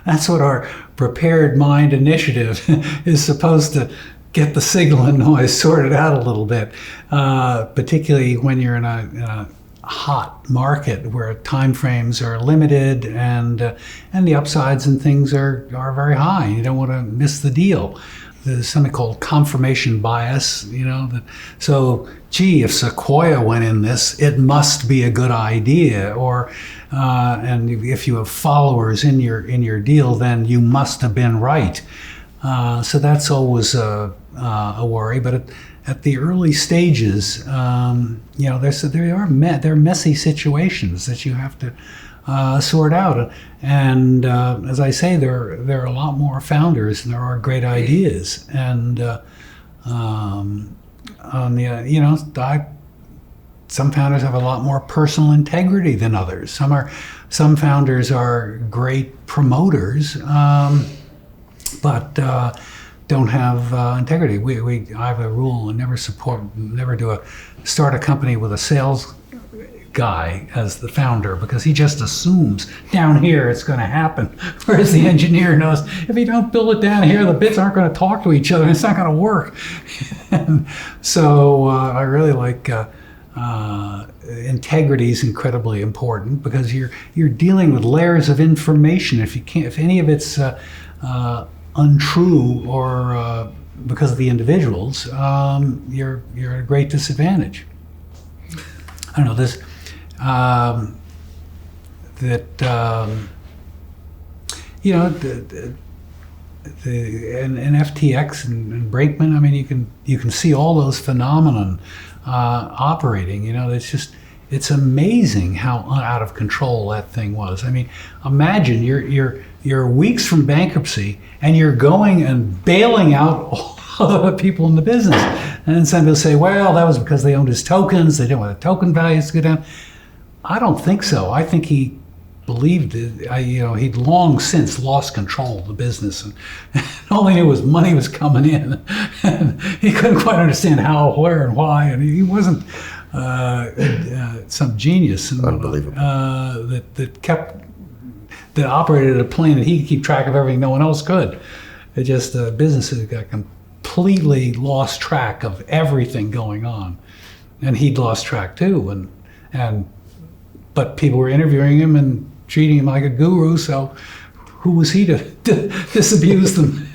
That's what our prepared mind initiative is supposed to get the signal and noise sorted out a little bit, particularly when you're in a hot market where time frames are limited and the upsides and things are very high. You don't want to miss the deal. There's something called confirmation bias, so gee, if Sequoia went in this, it must be a good idea, or and if you have followers in your deal, then you must have been right. So that's always a worry. But at the early stages, there are messy situations that you have to sort out. And as I say, there are a lot more founders and there are great ideas. And some founders have a lot more personal integrity than others. Some founders are great promoters, but don't have integrity. I have a rule: never start a company with a sales guy as the founder, because he just assumes down here it's going to happen, whereas the engineer knows if you don't build it down here, the bits aren't going to talk to each other and it's not going to work. So I really like integrity is incredibly important, because you're dealing with layers of information. If any of it's untrue or because of the individuals, you're at a great disadvantage. I don't know this. An FTX and Brakeman. I mean, you can see all those phenomenon operating. It's amazing how out of control that thing was. I mean, imagine you're weeks from bankruptcy and you're going and bailing out all the people in the business. And then some people say, well, that was because they owned his tokens. They didn't want the token values to go down. I don't think so. I think he believed it. He'd long since lost control of the business, and all he knew was money was coming in. And he couldn't quite understand how, where, and why. And he wasn't some genius. Unbelievable. That operated a plane that he could keep track of everything no one else could. It just businesses got completely lost track of everything going on, and he'd lost track too. But people were interviewing him and treating him like a guru. So, who was he to disabuse them?